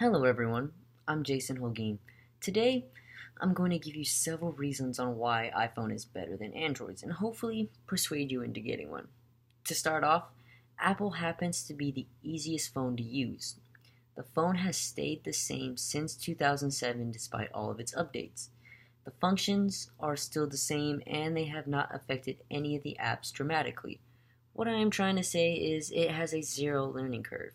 Hello everyone, I'm Jason Holguin. Today, I'm going to give you several reasons on why iPhone is better than Androids and hopefully persuade you into getting one. To start off, Apple happens to be the easiest phone to use. The phone has stayed the same since 2007 despite all of its updates. The functions are still the same and they have not affected any of the apps dramatically. What I am trying to say is it has a zero learning curve.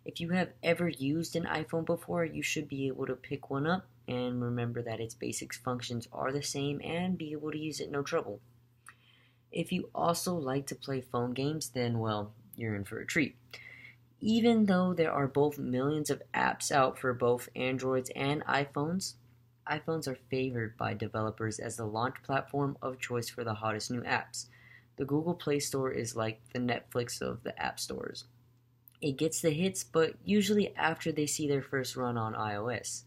If you have ever used an iPhone before, you should be able to pick one up and remember that its basic functions are the same and be able to use it no trouble. If you also like to play phone games, then well, you're in for a treat. Even though there are both millions of apps out for both Androids and iPhones are favored by developers as the launch platform of choice for the hottest new apps. The Google Play Store is like the Netflix of the app stores. It gets the hits, but usually after they see their first run on iOS.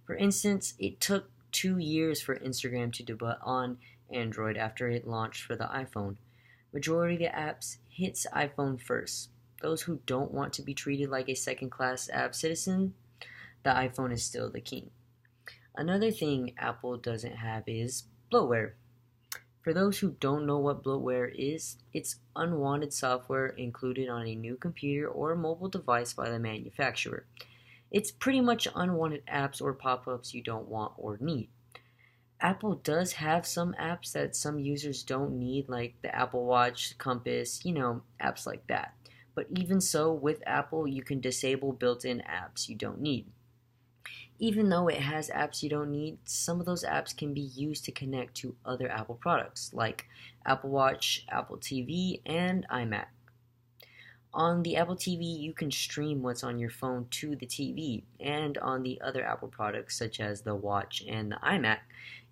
For instance, it took 2 years for Instagram to debut on Android after it launched for the iPhone. Majority of the apps hits iPhone first. Those who don't want to be treated like a second-class app citizen, the iPhone is still the king. Another thing Apple doesn't have is bloatware. For those who don't know what bloatware is, it's unwanted software included on a new computer or mobile device by the manufacturer. It's pretty much unwanted apps or pop-ups you don't want or need. Apple does have some apps that some users don't need, like the Apple Watch, Compass, apps like that. But even so, with Apple, you can disable built-in apps you don't need. Even though it has apps you don't need, some of those apps can be used to connect to other Apple products like Apple Watch, Apple TV, and iMac. On the Apple TV, you can stream what's on your phone to the TV, and on the other Apple products such as the Watch and the iMac,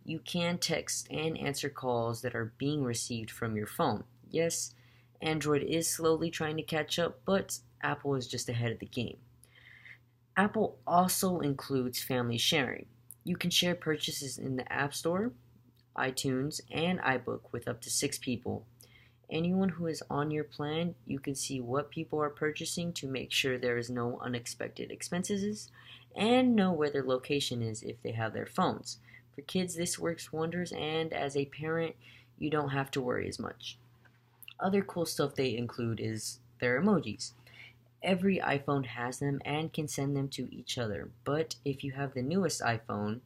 you can text and answer calls that are being received from your phone. Yes, Android is slowly trying to catch up, but Apple is just ahead of the game. Apple also includes family sharing. You can share purchases in the App Store, iTunes, and iBook with up to 6 people. Anyone who is on your plan, you can see what people are purchasing to make sure there is no unexpected expenses and know where their location is if they have their phones. For kids, this works wonders, and as a parent, you don't have to worry as much. Other cool stuff they include is their emojis. Every iPhone has them and can send them to each other, but if you have the newest iPhone,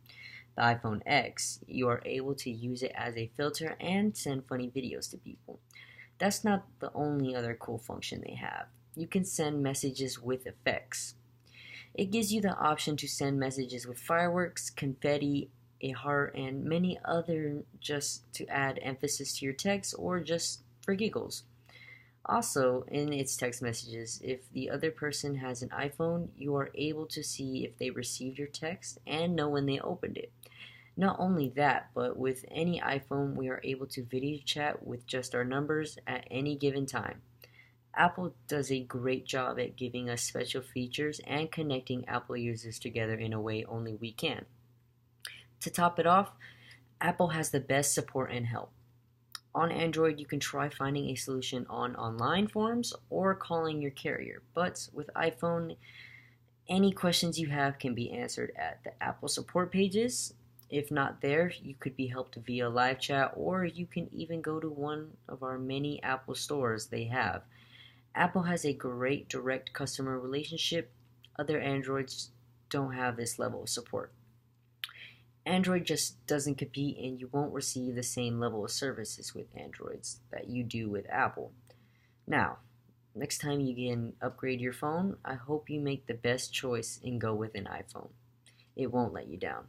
the iPhone X, you are able to use it as a filter and send funny videos to people. That's not the only other cool function they have. You can send messages with effects. It gives you the option to send messages with fireworks, confetti, a heart, and many other just to add emphasis to your text or just for giggles. Also, in its text messages, if the other person has an iPhone, you are able to see if they received your text and know when they opened it. Not only that, but with any iPhone, we are able to video chat with just our numbers at any given time. Apple does a great job at giving us special features and connecting Apple users together in a way only we can. To top it off, Apple has the best support and help. On Android, you can try finding a solution on online forums or calling your carrier. But with iPhone, any questions you have can be answered at the Apple support pages. If not there, you could be helped via live chat, or you can even go to one of our many Apple stores they have. Apple has a great direct customer relationship. Other Androids don't have this level of support. Android just doesn't compete, and you won't receive the same level of services with Androids that you do with Apple. Now, next time you can upgrade your phone, I hope you make the best choice and go with an iPhone. It won't let you down.